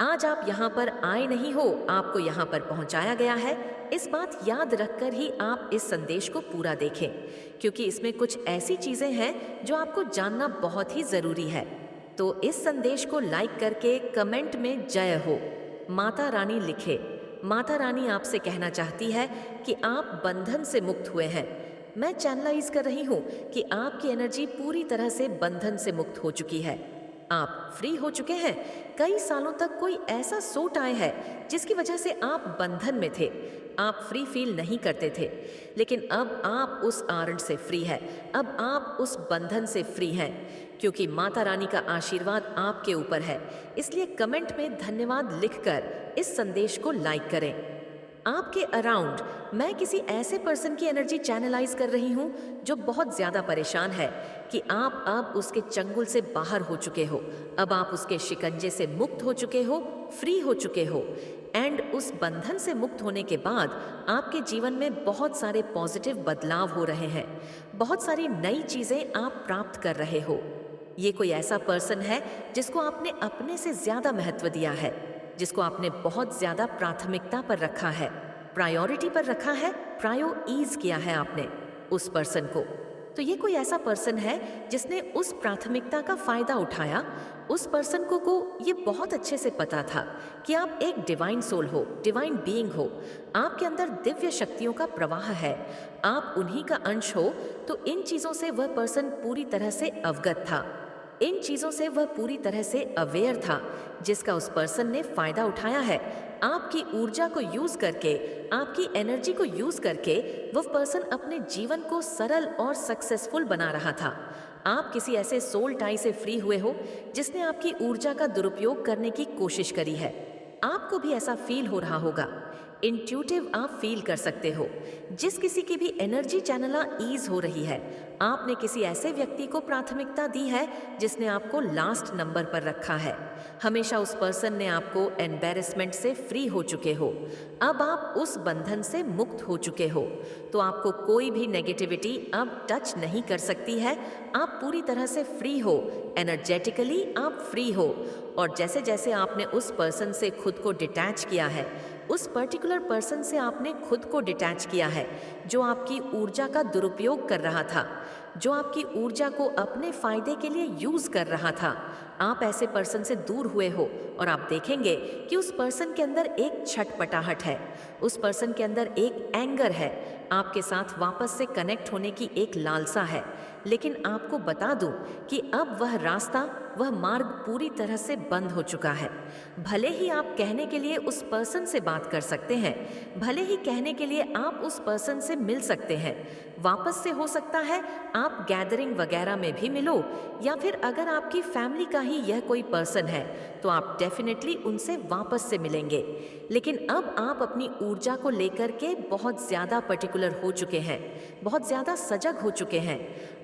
आज आप यहाँ पर आए नहीं हो, आपको यहाँ पर पहुँचाया गया है। इस बात याद रखकर ही आप इस संदेश को पूरा देखें, क्योंकि इसमें कुछ ऐसी चीज़ें हैं जो आपको जानना बहुत ही ज़रूरी है। तो इस संदेश को लाइक करके कमेंट में जय हो, माता रानी लिखे। माता रानी आपसे कहना चाहती है कि आप बंधन से मुक्त हुए हैं। मैं चैनलाइज कर रही हूँ कि आपकी एनर्जी पूरी तरह से बंधन से मुक्त हो चुकी है। आप फ्री हो चुके हैं। कई सालों तक कोई ऐसा सोट आए है जिसकी वजह से आप बंधन में थे। आप फ्री फील नहीं करते थे, लेकिन अब आप उस आरंभ से फ्री है। अब आप उस बंधन से फ्री हैं, क्योंकि माता रानी का आशीर्वाद आपके ऊपर है। इसलिए कमेंट में धन्यवाद लिखकर इस संदेश को लाइक करें। आपके अराउंड मैं किसी ऐसे पर्सन की एनर्जी चैनलाइज कर रही हूँ जो बहुत ज्यादा परेशान है कि आप अब उसके चंगुल से बाहर हो चुके हो। अब आप उसके शिकंजे से मुक्त हो चुके हो, फ्री हो चुके हो। एंड उस बंधन से मुक्त होने के बाद आपके जीवन में बहुत सारे पॉजिटिव बदलाव हो रहे हैं। बहुत सारी नई चीजें आप प्राप्त कर रहे हो। ये कोई ऐसा पर्सन है जिसको आपने अपने से ज्यादा महत्व दिया है, जिसको आपने बहुत ज्यादा प्राथमिकता पर रखा है, प्रायोरिटी पर रखा है, प्रायोईज किया है आपने उस पर्सन को। तो ये कोई ऐसा पर्सन है जिसने उस प्राथमिकता का फायदा उठाया। उस पर्सन को ये बहुत अच्छे से पता था कि आप एक डिवाइन सोल हो, डिवाइन बीइंग हो। आपके अंदर दिव्य शक्तियों का प्रवाह है, आप उन्हीं का अंश हो। तो इन चीजों से वह पर्सन पूरी तरह से अवगत था। इन चीजों से वह पूरी तरह से अवेयर था, जिसका उस पर्सन ने फायदा उठाया है। आपकी ऊर्जा को यूज करके, आपकी एनर्जी को यूज करके वह पर्सन अपने जीवन को सरल और सक्सेसफुल बना रहा था। आप किसी ऐसे सोल टाई से फ्री हुए हो जिसने आपकी ऊर्जा का दुरुपयोग करने की कोशिश करी है। आपको भी ऐसा फील हो रहा होगा। इंट्यूटिव आप फील कर सकते हो। जिस किसी की भी एनर्जी चैनला ईज हो रही है, आपने किसी ऐसे व्यक्ति को प्राथमिकता दी है जिसने आपको लास्ट नंबर पर रखा है। हमेशा उस पर्सन ने आपको एम्बेरसमेंट से फ्री हो चुके हो। अब आप उस बंधन से मुक्त हो चुके हो, तो आपको कोई भी नेगेटिविटी अब टच नहीं कर सकती है। आप पूरी तरह से फ्री हो, एनर्जेटिकली आप फ्री हो। और जैसे जैसे आपने उस पर्सन से खुद को डिटैच किया है, उस पर्टिकुलर पर्सन से आपने खुद को डिटैच किया है जो आपकी ऊर्जा का दुरुपयोग कर रहा था, जो आपकी ऊर्जा को अपने फायदे के लिए यूज कर रहा था। आप ऐसे पर्सन से दूर हुए हो और आप देखेंगे कि उस पर्सन के अंदर एक छटपटाहट है, उस पर्सन के अंदर एक एंगर है, आपके साथ वापस से कनेक्ट होने की एक लालसा है। लेकिन आपको बता दूं कि अब वह रास्ता, वह मार्ग पूरी तरह से बंद हो चुका है। भले ही आप कहने के लिए उस पर्सन से बात कर सकते हैं, भले ही कहने के लिए आप उस पर्सन से मिल सकते हैं, वापस से हो सकता है आप गैदरिंग वगैरह में भी मिलो, या फिर अगर आपकी फैमिली का ही यह कोई पर्सन है तो आप डेफिनेटली उनसे वापस से मिलेंगे। लेकिन अब आप अपनी ऊर्जा को लेकर के बहुत ज़्यादा पर्टिकुलर हो चुके हैं, बहुत ज़्यादा सजग हो चुके हैं।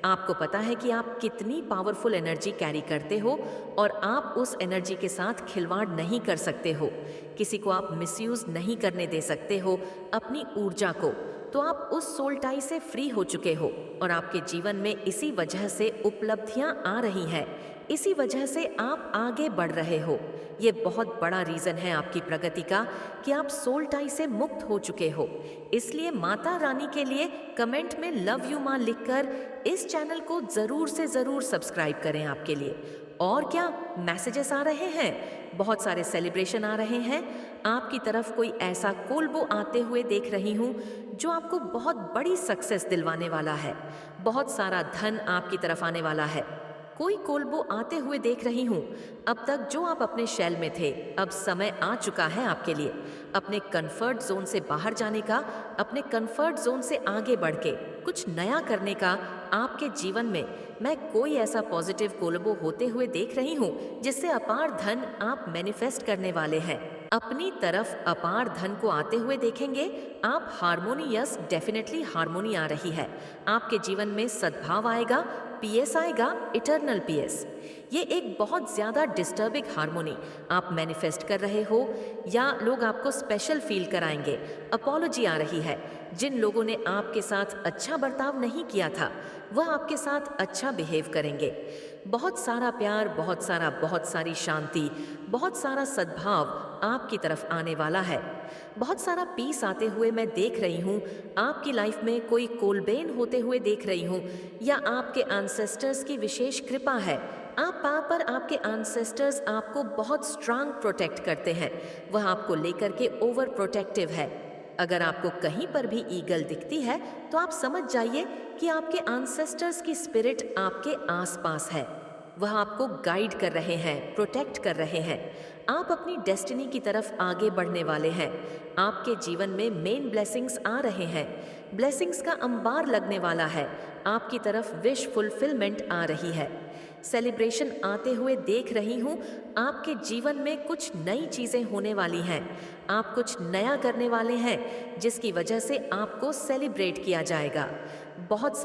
आपको पता है कि आप कितनी पावरफुल एनर्जी कैरी करते हो और आप उस एनर्जी के साथ खिलवाड़ नहीं कर सकते हो। किसी को आप मिसयूज नहीं करने दे सकते हो अपनी ऊर्जा को। तो आप उस सोल टाई से फ्री हो चुके हो और आपके जीवन में इसी वजह से उपलब्धियां आ रही हैं, इसी वजह से आप आगे बढ़ रहे हो। ये बहुत बड़ा रीजन है आपकी प्रगति का कि आप सोल टाई से मुक्त हो चुके हो। इसलिए माता रानी के लिए कमेंट में लव यू माँ लिखकर इस चैनल को जरूर से जरूर सब्सक्राइब करें आपके लिए। और क्या मैसेजेस आ रहे हैं, बहुत सारे सेलिब्रेशन आ रहे हैं। आपकी तरफ कोई ऐसा कोलबो आते हुए देख रही हूँ जो आपको बहुत बड़ी सक्सेस दिलवाने वाला है। बहुत सारा धन आपकी तरफ आने वाला है। कोई कोलबो आते हुए देख रही हूँ। अब तक जो आप अपने शेल में थे, अब समय आ चुका है आपके लिए अपने कंफर्ट जोन से बाहर जाने का, अपने कंफर्ट जोन से आगे बढ़ के कुछ नया करने का। आपके जीवन में मैं कोई ऐसा पॉजिटिव कोलबो होते हुए देख रही हूँ जिससे अपार धन आप मैनिफेस्ट करने वाले हैं। अपनी तरफ अपार धन को आते हुए देखेंगे आप। हार्मोनियस, डेफिनेटली हार्मोनी आ रही है आपके जीवन में। सद्भाव आएगा, पीएस आएगा, इटर्नल पीएस। ये एक बहुत ज़्यादा डिस्टर्बिंग हार्मोनी आप मैनिफेस्ट कर रहे हो, या लोग आपको स्पेशल फील कराएंगे। अपॉलॉजी आ रही है। जिन लोगों ने आपके साथ अच्छा बर्ताव नहीं किया था, वह आपके साथ अच्छा बिहेव करेंगे। बहुत सारा प्यार, बहुत सारी शांति, बहुत सारा सद्भाव आपकी तरफ आने वाला है। बहुत सारा पीस आते हुए मैं देख रही हूँ। आपकी लाइफ में कोई कोलबेन होते हुए देख रही हूँ, या आपके एंसेस्टर्स की विशेष कृपा है। आप पर आपके एंसेस्टर्स आपको बहुत स्ट्रांग प्रोटेक्ट करते हैं। वह आपको लेकर के ओवर प्रोटेक्टिव है। अगर आपको कहीं पर भी ईगल दिखती है, तो आप समझ जाइए कि आपके एंसेस्टर्स की स्पिरिट आपके आसपास है। वह आपको गाइड कर रहे हैं, प्रोटेक्ट कर रहे हैं। आप अपनी डेस्टिनी की तरफ आगे बढ़ने वाले हैं। आपके जीवन में मेन ब्लेसिंग्स आ रहे हैं। ब्लेसिंग्स का अंबार लगने वाला है। आपकी तरफ विश फुलफिलमेंट आ रही है। सेलिब्रेशन आते हुए देख रही हूँ। आपके जीवन में कुछ नई चीज़ें होने वाली हैं। आप कुछ नया करने वाले हैं, जिसकी वजह से आपको सेलिब्रेट किया जाएगा। बहुत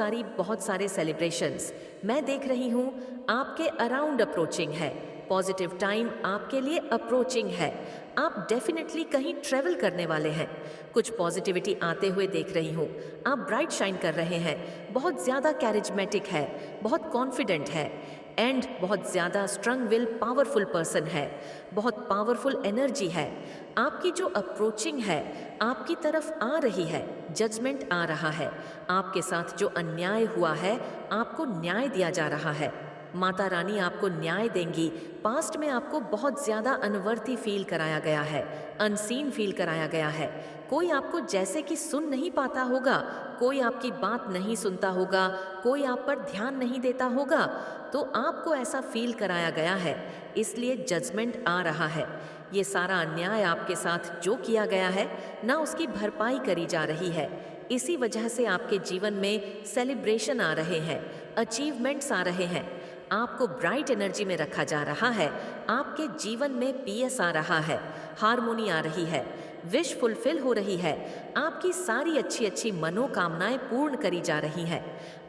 सारे सेलिब्रेशंस मैं देख रही हूँ आपके अराउंड अप्रोचिंग है। पॉजिटिव टाइम आपके लिए अप्रोचिंग है। आप डेफिनेटली कहीं ट्रेवल करने वाले हैं। कुछ पॉजिटिविटी आते हुए देख रही हूँ। आप ब्राइट शाइन कर रहे हैं। बहुत ज़्यादा कैरिज्मेटिक है, बहुत कॉन्फिडेंट है, एंड बहुत ज़्यादा स्ट्रंग विल पावरफुल पर्सन है। बहुत पावरफुल एनर्जी है। आपकी जो अप्रोचिंग है आपकी तरफ आ रही है। जजमेंट आ रहा है। आपके साथ जो अन्याय हुआ है, आपको न्याय दिया जा रहा है। माता रानी आपको न्याय देंगी। पास्ट में आपको बहुत ज़्यादा अनवर्थी फील कराया गया है, अनसीन फील कराया गया है। कोई आपको जैसे कि सुन नहीं पाता होगा, कोई आपकी बात नहीं सुनता होगा, कोई आप पर ध्यान नहीं देता होगा, तो आपको ऐसा फील कराया गया है। इसलिए जजमेंट आ रहा है। ये सारा अन्याय आपके साथ जो किया गया है ना, उसकी भरपाई करी जा रही है। इसी वजह से आपके जीवन में सेलिब्रेशन आ रहे हैं, अचीवमेंट्स आ रहे हैं। आपको ब्राइट एनर्जी में रखा जा रहा है। आपके जीवन में पीएस आ रहा है, हार्मोनी आ रही है, विश फुलफिल हो रही है। आपकी सारी अच्छी अच्छी मनोकामनाएं पूर्ण करी जा रही हैं।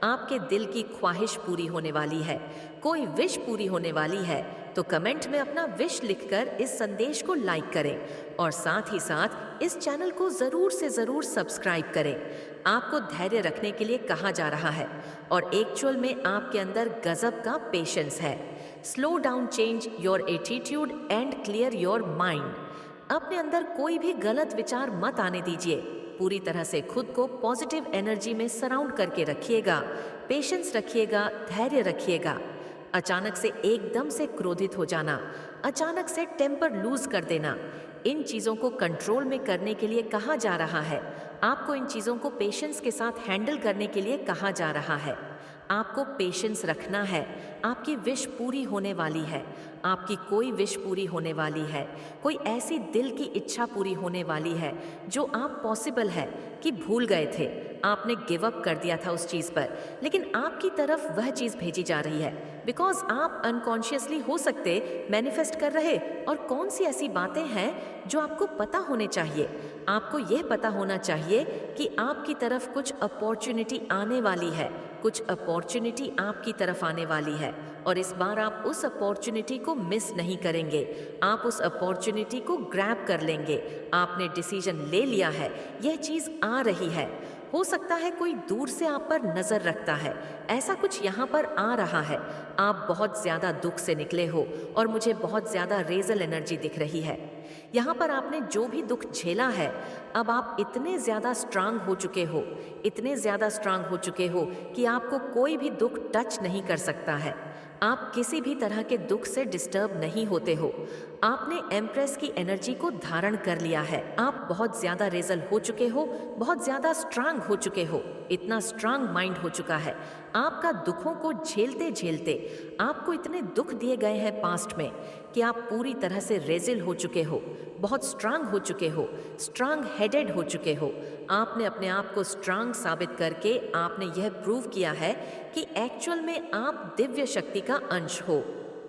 आपके दिल की ख्वाहिश पूरी होने वाली है। कोई विश पूरी होने वाली है तो कमेंट में अपना विश लिखकर इस संदेश को लाइक करें, और साथ ही साथ इस चैनल को ज़रूर से ज़रूर सब्सक्राइब करें। आपको धैर्य रखने के लिए कहा जा रहा है, और एक्चुअल में आपके अंदर गजब का पेशेंस है। Slow down, change your attitude and clear your mind. अपने अंदर कोई भी गलत विचार मत आने दीजिए। पूरी तरह से खुद को पॉजिटिव एनर्जी में सराउंड करके रखिएगा। पेशेंस रखिएगा, धैर्य रखिएगा। अचानक से एकदम से क्रोधित हो जाना, अचानक से टेम्पर लूज कर देना, इन चीज़ों को कंट्रोल में करने के लिए कहा जा रहा है। आपको इन चीज़ों को पेशेंस के साथ हैंडल करने के लिए कहा जा रहा है। आपको पेशेंस रखना है। आपकी विश पूरी होने वाली है। आपकी कोई विश पूरी होने वाली है। कोई ऐसी दिल की इच्छा पूरी होने वाली है जो आप पॉसिबल है कि भूल गए थे। आपने गिव अप कर दिया था उस चीज़ पर, लेकिन आपकी तरफ वह चीज़ भेजी जा रही है। बिकॉज आप अनकॉन्शियसली हो सकते मैनिफेस्ट कर रहे। और कौन सी ऐसी बातें हैं जो आपको पता होने चाहिए। आपको यह पता होना चाहिए कि आपकी तरफ कुछ अपॉर्चुनिटी आने वाली है। कुछ अपॉर्चुनिटी आपकी तरफ आने वाली है, और इस बार आप उस अपॉर्चुनिटी को मिस नहीं करेंगे। आप उस अपॉर्चुनिटी को ग्रैब कर लेंगे। आपने डिसीजन ले लिया है, यह चीज़ आ रही है। हो सकता है कोई दूर से आप पर नज़र रखता है, ऐसा कुछ यहाँ पर आ रहा है। आप बहुत ज़्यादा दुख से निकले हो, और मुझे बहुत ज़्यादा रेजल एनर्जी दिख रही है। यहाँ पर आपने जो भी दुख झेला है, अब आप इतने ज़्यादा स्ट्रांग हो चुके हो, इतने ज़्यादा स्ट्रांग हो चुके हो कि आपको कोई भी दुख टच नहीं कर सकता है। आप किसी भी तरह के दुख से डिस्टर्ब नहीं होते हो। आपने एम्प्रेस की एनर्जी को धारण कर लिया है। आप बहुत ज़्यादा रेजल हो चुके हो, बहुत ज़्यादा स्ट्रांग हो चुके हो। इतना स्ट्रांग माइंड हो चुका है आपका। दुखों को झेलते झेलते आपको इतने दुख दिए गए हैं पास्ट में कि आप पूरी तरह से रेजिल हो चुके हो, बहुत स्ट्रांग हो चुके हो, स्ट्रांग हेडेड हो चुके हो। आपने अपने आप को स्ट्रांग साबित करके आपने यह प्रूव किया है कि एक्चुअल में आप दिव्य शक्ति का अंश हो।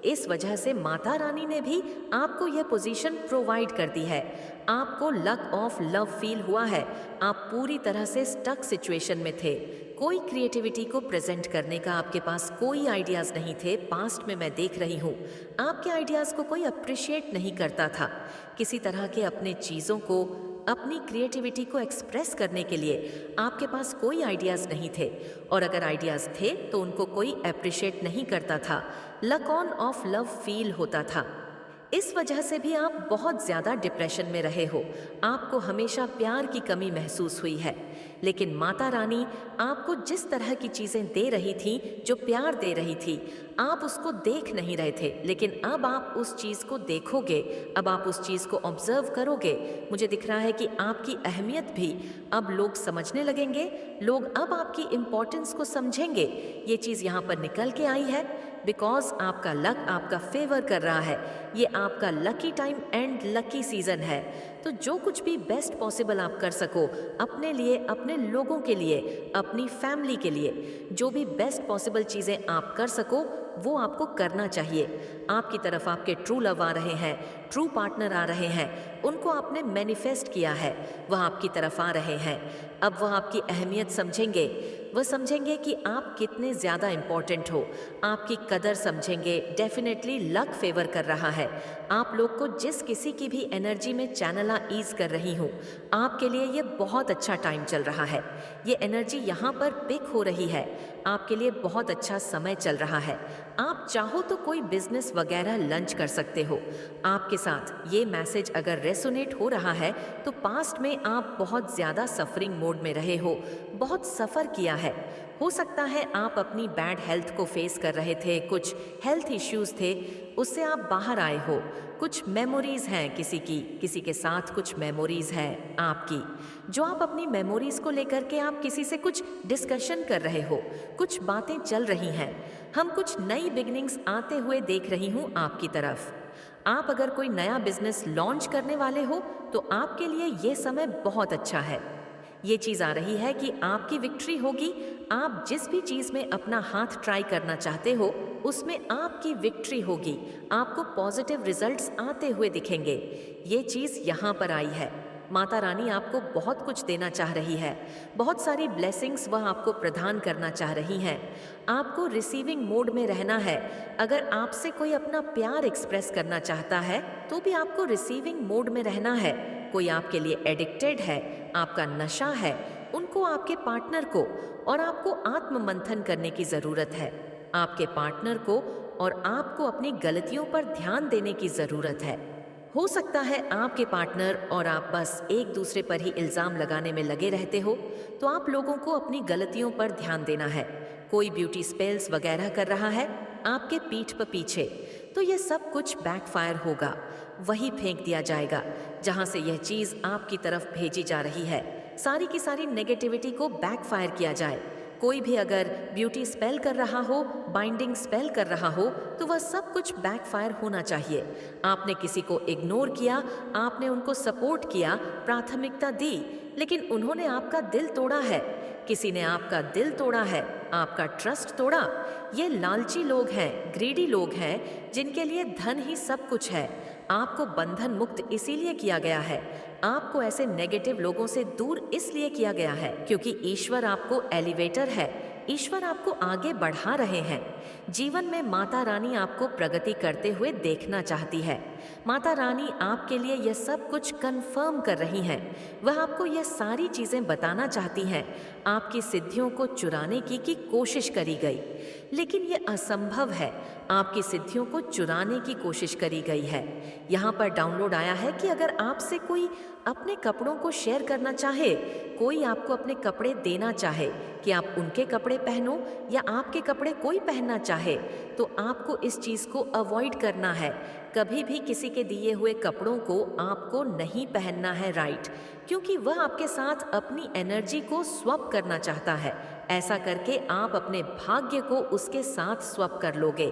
इस वजह से माता रानी ने भी आपको यह पोजीशन प्रोवाइड कर दी है। आपको लक ऑफ लव फील हुआ है। आप पूरी तरह से स्टक सिचुएशन में थे। कोई क्रिएटिविटी को प्रेजेंट करने का आपके पास कोई आइडियाज़ नहीं थे। पास्ट में मैं देख रही हूँ आपके आइडियाज़ को कोई अप्रिशिएट नहीं करता था। किसी तरह के अपने चीज़ों को, अपनी क्रिएटिविटी को एक्सप्रेस करने के लिए आपके पास कोई आइडियाज़ नहीं थे, और अगर आइडियाज़ थे तो उनको कोई अप्रिशिएट नहीं करता था। Luck on off love feel होता था। इस वजह से भी आप बहुत ज़्यादा डिप्रेशन में रहे हो। आपको हमेशा प्यार की कमी महसूस हुई है। लेकिन माता रानी आपको जिस तरह की चीज़ें दे रही थी, जो प्यार दे रही थी, आप उसको देख नहीं रहे थे। लेकिन अब आप उस चीज़ को देखोगे, अब आप उस चीज़ को ऑब्जर्व करोगे। मुझे दिख रहा है कि आपकी अहमियत भी अब लोग समझने लगेंगे। लोग अब आपकी इम्पोर्टेंस को समझेंगे। ये चीज़ यहाँ पर निकल के आई है बिकॉज आपका लक आपका फेवर कर रहा है। ये आपका lucky time and lucky season है। तो जो कुछ भी बेस्ट पॉसिबल आप कर सको अपने लिए, अपने लोगों के लिए, अपनी फैमिली के लिए, जो भी बेस्ट पॉसिबल चीज़ें आप कर सको वो आपको करना चाहिए। आपकी तरफ आपके ट्रू लव आ रहे हैं, ट्रू पार्टनर आ रहे हैं, उनको आपने मैनिफेस्ट किया है, वह आपकी तरफ आ रहे हैं। अब वह आपकी अहमियत समझेंगे। वह समझेंगे कि आप कितने ज़्यादा इम्पॉर्टेंट हो, आपकी कदर समझेंगे। डेफिनेटली लक फेवर कर रहा है। आप लोग को जिस किसी की भी एनर्जी में चैनलाइज कर रही हूँ, आपके लिए ये बहुत अच्छा टाइम चल रहा है। ये एनर्जी यहाँ पर पिक हो रही है। आपके लिए बहुत अच्छा समय चल रहा है। आप चाहो तो कोई बिजनेस वगैरह लंच कर सकते हो। आपके साथ ये मैसेज अगर रेसोनेट हो रहा है तो पास्ट में आप बहुत ज़्यादा सफरिंग मोड में रहे हो, बहुत सफ़र किया है। हो सकता है आप अपनी बैड हेल्थ को फेस कर रहे थे, कुछ हेल्थ इश्यूज थे, उससे आप बाहर आए हो। कुछ मेमोरीज हैं किसी के साथ कुछ मेमोरीज है आपकी, जो आप अपनी मेमोरीज को लेकर के आप किसी से कुछ डिस्कशन कर रहे हो, कुछ बातें चल रही हैं। हम कुछ नई बिगनिंग्स आते हुए देख रही हूँ आपकी तरफ। आप अगर कोई नया बिजनेस लॉन्च करने वाले हो तो आपके लिए ये समय बहुत अच्छा है। ये चीज़ आ रही है कि आपकी विक्ट्री होगी। आप जिस भी चीज़ में अपना हाथ ट्राई करना चाहते हो उसमें आपकी विक्ट्री होगी। आपको पॉजिटिव रिजल्ट्स आते हुए दिखेंगे। ये चीज़ यहाँ पर आई है। माता रानी आपको बहुत कुछ देना चाह रही है। बहुत सारी ब्लेसिंग्स वह आपको प्रदान करना चाह रही हैं। आपको रिसीविंग मोड में रहना है। अगर आपसे कोई अपना प्यार एक्सप्रेस करना चाहता है तो भी आपको रिसीविंग मोड में रहना है। कोई आपके लिए एडिक्टेड है, आपका नशा है, उनको, आपके पार्टनर को और आपको आत्म मंथन करने की ज़रूरत है। आपके पार्टनर को और आपको अपनी गलतियों पर ध्यान देने की ज़रूरत है। हो सकता है आपके पार्टनर और आप बस एक दूसरे पर ही इल्ज़ाम लगाने में लगे रहते हो, तो आप लोगों को अपनी गलतियों पर ध्यान देना है। कोई ब्यूटी स्पेल्स वगैरह कर रहा है आपके पीठ पर पीछे, तो यह सब कुछ बैकफायर होगा। वही फेंक दिया जाएगा जहां से यह चीज़ आपकी तरफ भेजी जा रही है। सारी की सारी नेगेटिविटी को बैकफायर किया जाए। कोई भी अगर ब्यूटी स्पेल कर रहा हो, बाइंडिंग स्पेल कर रहा हो, तो वह सब कुछ बैकफायर होना चाहिए। आपने किसी को इग्नोर किया, आपने उनको सपोर्ट किया, प्राथमिकता दी, लेकिन उन्होंने आपका दिल तोड़ा है। किसी ने आपका दिल तोड़ा है, आपका ट्रस्ट तोड़ा। ये लालची लोग हैं, ग्रीडी लोग हैं, जिनके लिए धन ही सब कुछ है। आपको बंधन मुक्त इसीलिए किया गया है। आपको ऐसे नेगेटिव लोगों से दूर इसलिए किया गया है क्योंकि ईश्वर आपको एलिवेटर है। ईश्वर आपको आगे बढ़ा रहे हैं। जीवन में माता रानी आपको प्रगति करते हुए देखना चाहती है। माता रानी आपके लिए यह सब कुछ कंफर्म कर रही हैं। वह आपको यह सारी चीज़ें बताना चाहती हैं। आपकी सिद्धियों को चुराने की कोशिश करी गई, लेकिन यह असंभव है। आपकी सिद्धियों को चुराने की कोशिश करी गई है। यहाँ पर डाउनलोड आया है कि अगर आपसे कोई अपने कपड़ों को शेयर करना चाहे, कोई आपको अपने कपड़े देना चाहे कि आप उनके कपड़े पहनो या आपके कपड़े कोई पहनना चाहे, तो आपको इस चीज़ को अवॉइड करना है। कभी भी किसी के दिए हुए कपड़ों को आपको नहीं पहनना है, राइट? क्योंकि वह आपके साथ अपनी एनर्जी को स्वैप करना चाहता है। ऐसा करके आप अपने भाग्य को उसके साथ स्वैप कर लोगे।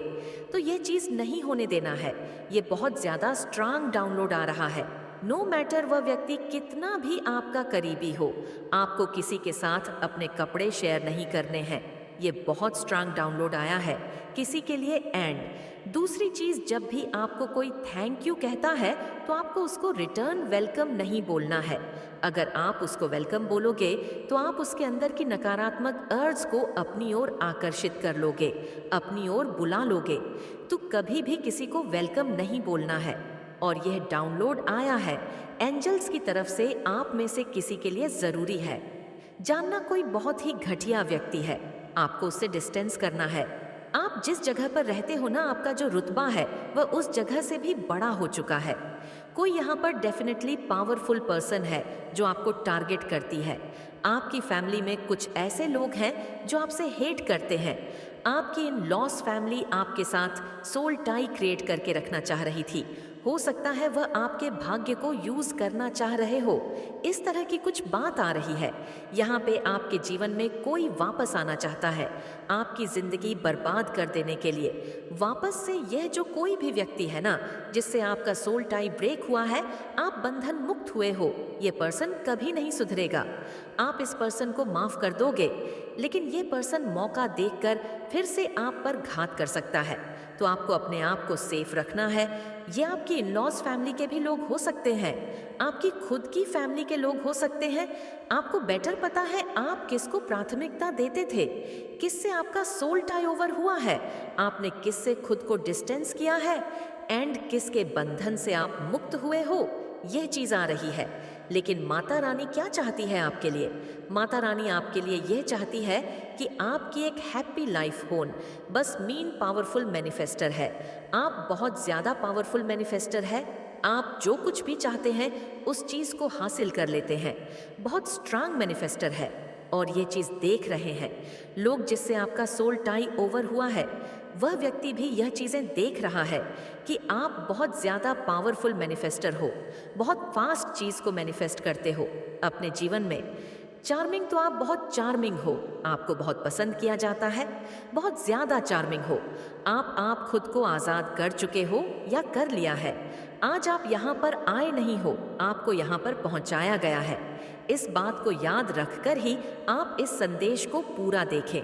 तो ये चीज़ नहीं होने देना है। ये बहुत ज़्यादा स्ट्रांग डाउनलोड आ रहा है। नो मैटर वह व्यक्ति कितना भी आपका करीबी हो, आपको किसी के साथ अपने कपड़े शेयर नहीं करने हैं। ये बहुत स्ट्रांग डाउनलोड आया है किसी के लिए। एंड दूसरी चीज, जब भी आपको कोई थैंक यू कहता है तो आपको उसको रिटर्न वेलकम नहीं बोलना है। अगर आप उसको वेलकम बोलोगे तो आप उसके अंदर की नकारात्मक अर्ज को अपनी ओर आकर्षित कर लोगे, अपनी ओर बुला लोगे। तो कभी भी किसी को वेलकम नहीं बोलना है। और यह डाउनलोड आया है एंजल्स की तरफ से, आप में से किसी के लिए जरूरी है। जानना कोई बहुत ही घटिया व्यक्ति है, आपको उससे डिस्टेंस करना है। आप जिस जगह पर रहते हो ना, आपका जो रुतबा है वह उस जगह से भी बड़ा हो चुका है। कोई यहाँ पर डेफिनेटली पावरफुल पर्सन है जो आपको टारगेट करती है। आपकी फैमिली में कुछ ऐसे लोग हैं जो आपसे हेट करते हैं। आपकी इन लॉस फैमिली आपके साथ सोल टाई क्रिएट करके रखना चाह रही थी। हो सकता है वह आपके भाग्य को यूज करना चाह रहे हो। इस तरह की कुछ बात आ रही है। यहाँ पे आपके जीवन में कोई वापस आना चाहता है आपकी जिंदगी बर्बाद कर देने के लिए। वापस से यह जो कोई भी व्यक्ति है ना, जिससे आपका सोल टाई ब्रेक हुआ है, आप बंधन मुक्त हुए हो, ये पर्सन कभी नहीं सुधरेगा। आप इस पर्सन को माफ कर दोगे, लेकिन ये पर्सन मौका देखकर फिर से आप पर घात कर सकता है। तो आपको अपने आप को सेफ रखना है। ये आपकी इन-लॉज फैमिली के भी लोग हो सकते हैं, आपकी खुद की फैमिली के लोग हो सकते हैं। आपको बेटर पता है आप किसको प्राथमिकता देते थे, किससे आपका सोल टाई ओवर हुआ है, आपने किससे खुद को डिस्टेंस किया है, एंड किसके बंधन से आप मुक्त हुए हो। यह चीज आ रही है। लेकिन माता रानी क्या चाहती है आपके लिए? माता रानी आपके लिए यह चाहती है कि आपकी एक हैप्पी लाइफ हो। बस मीन पावरफुल मैनिफेस्टर है। आप बहुत ज्यादा पावरफुल मैनिफेस्टर है। आप जो कुछ भी चाहते हैं उस चीज को हासिल कर लेते हैं। बहुत स्ट्रांग मैनिफेस्टर है। और ये चीज देख रहे हैं लोग जिससे आपका सोल टाई ओवर हुआ है, वह व्यक्ति भी यह चीजें देख रहा है कि आप बहुत ज्यादा पावरफुल मैनिफेस्टर हो, बहुत फास्ट चीज को मैनिफेस्ट करते हो अपने जीवन में। चार्मिंग तो आप बहुत चार्मिंग हो, आपको बहुत पसंद किया जाता है, बहुत ज्यादा चार्मिंग हो। आप खुद को आजाद कर चुके हो या कर लिया है। आज आप यहाँ पर आए नहीं हो, आपको यहाँ पर पहुँचाया गया है। इस बात को याद रखकर ही आप इस संदेश को पूरा देखें,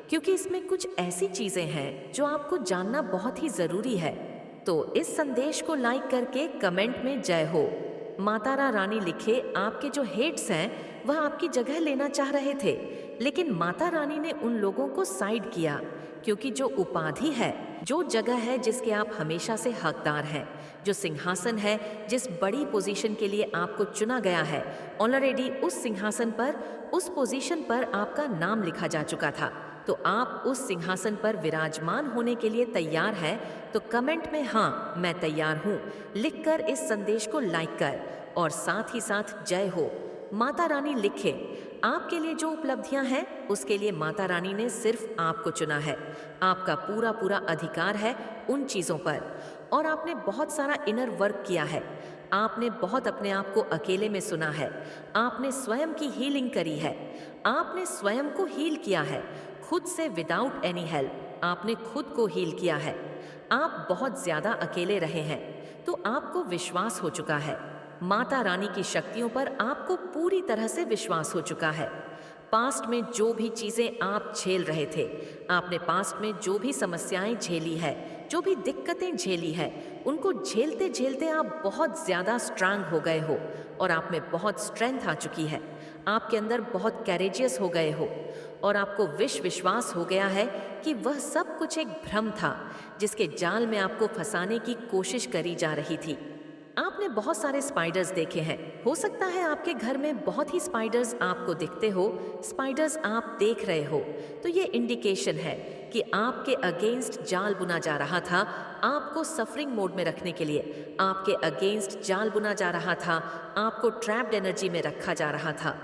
क्योंकि इसमें कुछ ऐसी चीजें हैं जो आपको जानना बहुत ही जरूरी है। तो इस संदेश को लाइक करके कमेंट में जय हो माता रानी लिखे। आपके जो हेट्स हैं वह आपकी जगह लेना चाह रहे थे, लेकिन माता रानी ने उन लोगों को साइड किया, क्योंकि जो उपाधि है, जो जगह है जिसके आप हमेशा से हकदार हैं, जो सिंहासन है, जिस बड़ी पोजीशन के लिए आपको चुना गया है, ऑलरेडी उस सिंहासन पर, उस पोजीशन पर आपका नाम लिखा जा चुका था। तो आप उस सिंहासन पर विराजमान होने के लिए तैयार हैं? तो कमेंट में हाँ मैं तैयार हूँ लिखकर इस संदेश को लाइक कर, और साथ ही साथ जय हो माता रानी लिखे। आपके लिए जो उपलब्धियां हैं उसके लिए माता रानी ने सिर्फ आपको चुना है। आपका पूरा पूरा अधिकार है उन चीजों पर। और आपने बहुत सारा इनर वर्क किया है। आपने बहुत अपने आप को अकेले में सुना है। आपने स्वयं की हीलिंग करी है। आपने स्वयं को हील किया है, खुद से, विदाउट एनी हेल्प। आपने खुद को हील किया है। आप बहुत ज्यादा अकेले रहे हैं, तो आपको विश्वास हो चुका है। माता रानी की शक्तियों पर आपको पूरी तरह से विश्वास हो चुका है। पास्ट में जो भी चीजें आप झेल रहे थे, आपने पास्ट में जो भी समस्याएं झेली है, जो भी दिक्कतें झेली है, उनको झेलते झेलते आप बहुत ज्यादा स्ट्रांग हो गए हो, और आप में बहुत स्ट्रेंथ आ चुकी है। आपके अंदर बहुत कैरेजियस हो गए हो, और आपको विश्वास हो गया है कि वह सब कुछ एक भ्रम था, जिसके जाल में आपको फंसाने की कोशिश करी जा रही थी। आपने बहुत सारे स्पाइडर्स देखे हैं। हो सकता है आपके घर में बहुत ही स्पाइडर्स आपको दिखते हो, स्पाइडर्स आप देख रहे हो, तो ये इंडिकेशन है कि आपके अगेंस्ट जाल बुना जा रहा था, आपको सफरिंग मोड में रखने के लिए। आपके अगेंस्ट जाल बुना जा रहा था, आपको ट्रैप्ड एनर्जी में रखा जा रहा था।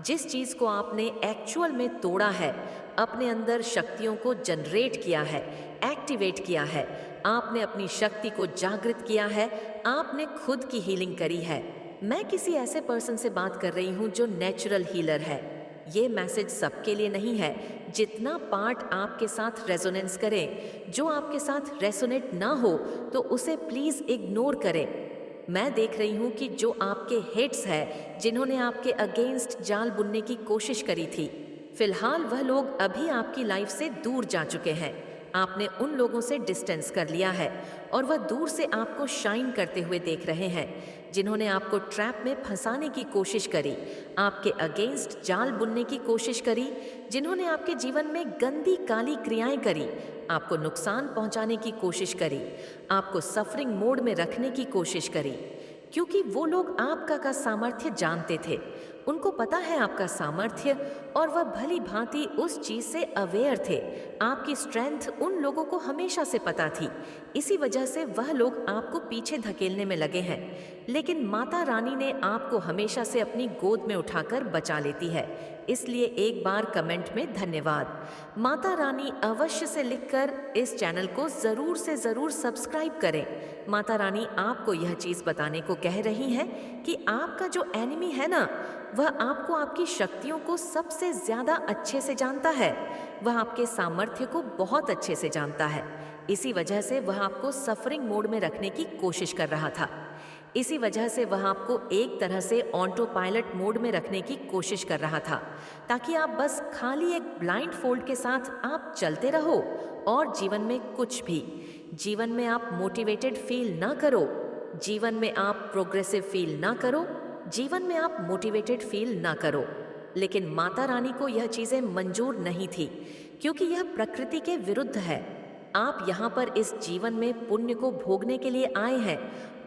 जिस चीज को आपने एक्चुअल में तोड़ा है, अपने अंदर शक्तियों को जनरेट किया है, एक्टिवेट किया है, आपने अपनी शक्ति को जागृत किया है, आपने खुद की हीलिंग करी है। मैं किसी ऐसे पर्सन से बात कर रही हूँ जो नेचुरल हीलर है। ये मैसेज सबके लिए नहीं है। जितना पार्ट आपके साथ रेजोनेंस करे, जो आपके साथ रेसोनेट ना हो तो उसे प्लीज इग्नोर करें। मैं देख रही हूँ कि जो आपके हेट्स है, जिन्होंने आपके अगेंस्ट जाल बुनने की कोशिश करी थी, फिलहाल वह लोग अभी आपकी लाइफ से दूर जा चुके हैं। आपने उन लोगों से डिस्टेंस कर लिया है और वह दूर से आपको शाइन करते हुए देख रहे हैं। जिन्होंने आपको ट्रैप में फंसाने की कोशिश करी, आपके अगेंस्ट जाल बुनने की कोशिश करी, जिन्होंने आपके जीवन में गंदी काली क्रियाएं करी, आपको नुकसान पहुंचाने की कोशिश करी, आपको सफरिंग मोड में रखने की कोशिश करी, क्योंकि वो लोग आपका का सामर्थ्य जानते थे। उनको पता है आपका सामर्थ्य और वह भली भांति उस चीज से अवेयर थे। आपकी स्ट्रेंथ उन लोगों को हमेशा से पता थी। इसी वजह से वह लोग आपको पीछे धकेलने में लगे हैं। लेकिन माता रानी ने आपको हमेशा से अपनी गोद में उठाकर बचा लेती है। इसलिए एक बार कमेंट में धन्यवाद। माता रानी अवश्य से लिखकर इस चैनल को जरूर से जरूर सब्सक्राइब करें। माता रानी आपको यह चीज बताने को कह रही है कि आपका जो एनिमी है ना, वह आपको आपकी शक्तियों को सबसे ज्यादा अच्छे से जानता है। वह आपके सामर्थ्य को बहुत अच्छे से जानता है। इसी वजह से वह आपको सफरिंग मोड में रखने की कोशिश कर रहा था। इसी वजह से वह आपको एक तरह से ऑटो पायलट मोड में रखने की कोशिश कर रहा था, ताकि आप बस खाली एक ब्लाइंड फोल्ड के साथ आप चलते रहो और जीवन में कुछ भी, जीवन में आप मोटिवेटेड फील ना करो, जीवन में आप प्रोग्रेसिव फील ना करो, जीवन में आप मोटिवेटेड फील ना करो। लेकिन माता रानी को यह चीजें मंजूर नहीं थी, क्योंकि यह प्रकृति के विरुद्ध है। आप यहाँ पर इस जीवन में पुण्य को भोगने के लिए आए हैं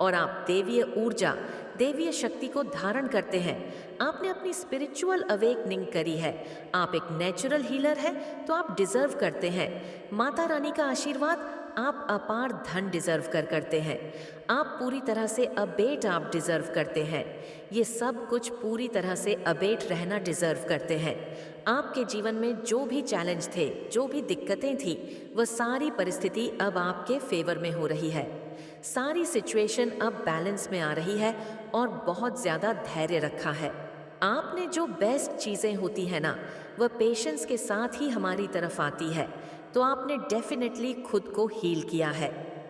और आप देवीय ऊर्जा, देवीय शक्ति को धारण करते हैं। आपने अपनी स्पिरिचुअल अवेकनिंग करी है। आप एक नेचुरल हीलर हैं, तो आप डिजर्व करते हैं माता रानी का आशीर्वाद। आप अपार धन डिजर्व करते हैं। आप पूरी तरह से अबेट आप डिजर्व करते हैं। ये सब कुछ पूरी तरह से अबेट रहना डिजर्व करते हैं। आपके जीवन में जो भी चैलेंज थे, जो भी दिक्कतें थी, वह सारी परिस्थिति अब आपके फेवर में हो रही है। सारी सिचुएशन अब बैलेंस में आ रही है और बहुत ज़्यादा धैर्य रखा है। आपने जो बेस्ट चीज़ें होती है ना, वह पेशेंस के साथ ही हमारी तरफ आती है। तो आपने डेफिनेटली खुद को हील किया है।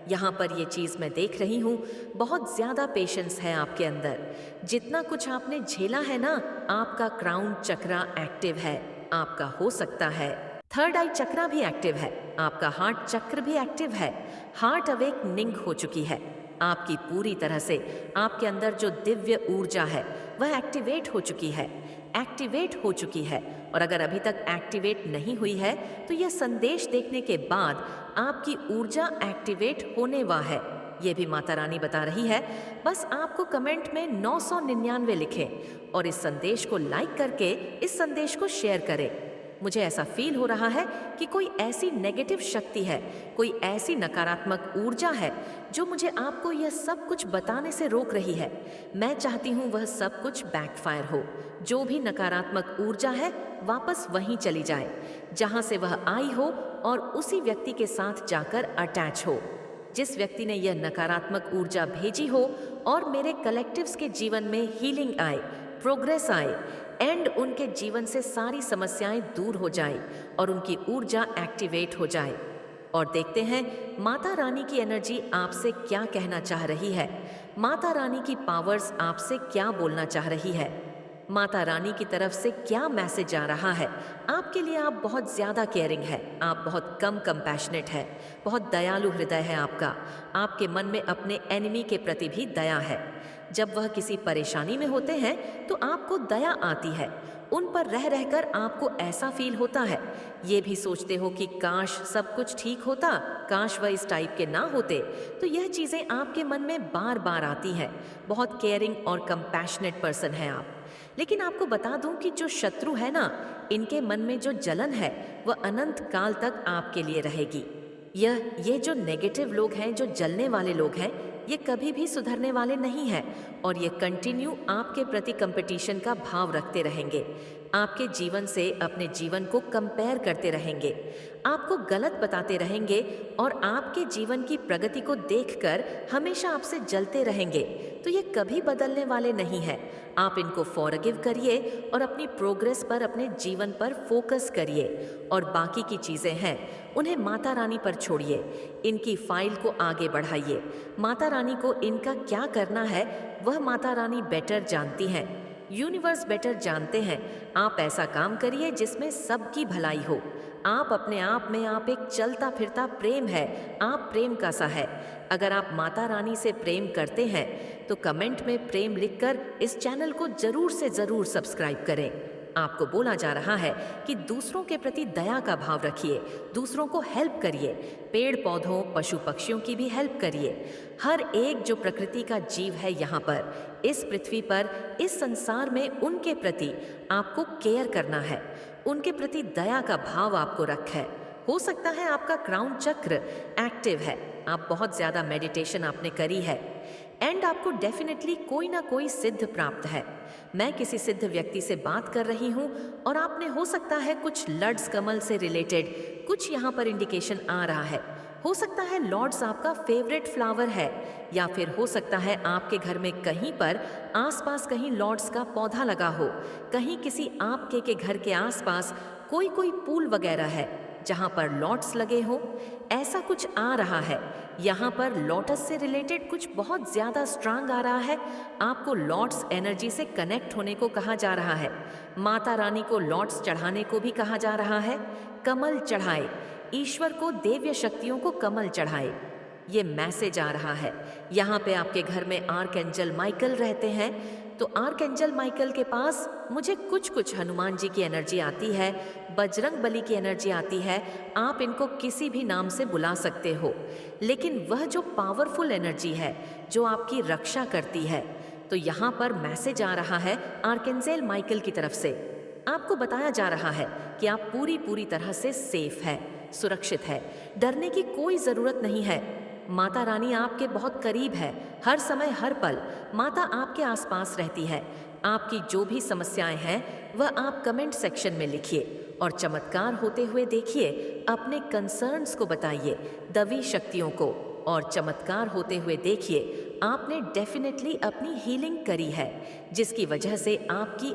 यहाँ पर ये चीज़ मैं देख रही हूँ, बहुत ज़्यादा पेशेंस है आपके अंदर। जितना कुछ आपने झेला है ना, आपका क्राउन चक्रा एक्टिव है। आपका हो सकता है थर्ड आई चक्रा भी एक्टिव है। आपका हार्ट चक्र भी एक्टिव है। हार्ट अवेकनिंग हो चुकी है। आपकी पूरी तरह से आपके अंदर जो दिव्य ऊर्जा है वह एक्टिवेट हो चुकी है, एक्टिवेट हो चुकी है। और अगर अभी तक एक्टिवेट नहीं हुई है तो यह संदेश देखने के बाद आपकी ऊर्जा एक्टिवेट होने वाली है, ये भी माता रानी बता रही है। बस आपको कमेंट में 999 लिखें और इस संदेश को लाइक करके इस संदेश को शेयर करें। मुझे ऐसा फील हो रहा है कि कोई ऐसी नेगेटिव शक्ति है, कोई ऐसी नकारात्मक ऊर्जा है जो मुझे आपको यह सब कुछ बताने से रोक रही है। मैं चाहती हूँ वह सब कुछ बैकफायर हो। जो भी नकारात्मक ऊर्जा है वापस वहीं चली जाए जहाँ से वह आई हो और उसी व्यक्ति के साथ जाकर अटैच हो जिस व्यक्ति ने यह नकारात्मक ऊर्जा भेजी हो, और मेरे कलेक्टिव्स के जीवन में हीलिंग आए, प्रोग्रेस आए एंड उनके जीवन से सारी समस्याएं दूर हो जाए और उनकी ऊर्जा एक्टिवेट हो जाए। और देखते हैं माता रानी की एनर्जी आपसे क्या कहना चाह रही है। माता रानी की पावर्स आपसे क्या बोलना चाह रही है। माता रानी की तरफ से क्या मैसेज आ रहा है आपके लिए। आप बहुत ज़्यादा केयरिंग है, आप बहुत कम कंपैशनेट है, बहुत दयालु हृदय है आपका। आपके मन में अपने एनिमी के प्रति भी दया है। जब वह किसी परेशानी में होते हैं तो आपको दया आती है। उन पर रह रहकर आपको ऐसा फील होता है, ये भी सोचते हो कि काश सब कुछ ठीक होता, काश वह इस टाइप के ना होते। तो यह चीज़ें आपके मन में बार बार आती हैं। बहुत केयरिंग और कंपैशनेट पर्सन है आप। लेकिन आपको बता दूं कि जो शत्रु है ना, इनके मन में जो जलन है वह अनंत काल तक आपके लिए रहेगी। ये जो नेगेटिव लोग हैं, जो जलने वाले लोग हैं, ये कभी भी सुधरने वाले नहीं हैं और ये कंटिन्यू आपके प्रति कंपटीशन का भाव रखते रहेंगे। आपके जीवन से अपने जीवन को कंपेयर करते रहेंगे, आपको गलत बताते रहेंगे और आपके जीवन की प्रगति को देखकर हमेशा आपसे जलते रहेंगे। तो ये कभी बदलने वाले नहीं हैं। आप इनको फॉरगिव करिए और अपनी प्रोग्रेस पर, अपने जीवन पर फोकस करिए और बाकी की चीज़ें हैं उन्हें माता रानी पर छोड़िए। इनकी फाइल को आगे बढ़ाइए। माता रानी को इनका क्या करना है वह माता रानी बेटर जानती हैं। यूनिवर्स बेटर जानते हैं। आप ऐसा काम करिए जिसमें सबकी भलाई हो। आप अपने आप में आप एक चलता फिरता प्रेम है। आप प्रेम का सा है। अगर आप माता रानी से प्रेम करते हैं तो कमेंट में प्रेम लिखकर इस चैनल को जरूर से जरूर सब्सक्राइब करें। आपको बोला जा रहा है कि दूसरों के प्रति दया का भाव रखिए, दूसरों को हेल्प करिए, पेड़ पौधों पशु पक्षियों की भी हेल्प करिए। हर एक जो प्रकृति का जीव है यहाँ पर, इस पृथ्वी पर, इस संसार में, उनके प्रति आपको केयर करना है। उनके प्रति दया का भाव आपको रखा है। हो सकता है आपका क्राउन चक्र एक्टिव है, आप बहुत ज्यादा मेडिटेशन आपने करी है एंड आपको डेफिनेटली कोई ना कोई सिद्ध प्राप्त है। मैं किसी सिद्ध व्यक्ति से बात कर रही हूँ और आपने हो सकता है कुछ लर्ड्स कमल से रिलेटेड कुछ यहाँ पर इंडिकेशन आ रहा है। हो सकता है लॉर्ड्स आपका फेवरेट फ्लावर है, या फिर हो सकता है आपके घर में कहीं पर आसपास कहीं लॉर्ड्स का पौधा लगा हो, कहीं किसी आपके के घर के आसपास कोई पूल वगैरह है जहाँ पर लॉर्ड्स लगे हो। ऐसा कुछ आ रहा है। यहाँ पर लोटस से रिलेटेड कुछ बहुत ज़्यादा स्ट्रांग आ रहा है। आपको लॉर्ड्स एनर्जी से कनेक्ट होने को कहा जा रहा है। माता रानी को लॉर्ड्स चढ़ाने को भी कहा जा रहा है। कमल चढ़ाए, ईश्वर को, देव्य शक्तियों को कमल चढ़ाए, ये मैसेज आ रहा है। यहाँ पे आपके घर में आर्कएंजल माइकल रहते हैं, तो आर्कएंजल माइकल के पास मुझे कुछ हनुमान जी की एनर्जी आती है, बजरंग बली की एनर्जी आती है। आप इनको किसी भी नाम से बुला सकते हो, लेकिन वह जो पावरफुल एनर्जी है जो आपकी रक्षा करती है, तो यहाँ पर मैसेज आ रहा है आर्कएंजल माइकल की तरफ से। आपको बताया जा रहा है कि आप पूरी तरह से सेफ है, सुरक्षित है, डरने की कोई ज़रूरत नहीं है। माता रानी आपके बहुत करीब है, हर समय हर पल माता आपके आसपास रहती है। आपकी जो भी समस्याएं हैं वह आप कमेंट सेक्शन में लिखिए और चमत्कार होते हुए देखिए। अपने कंसर्न्स को बताइए दवी शक्तियों को, और चमत्कार होते हुए देखिए आपने डेफिनेटली अपनी हीलिंग करी है, जिसकी वजह से आपकी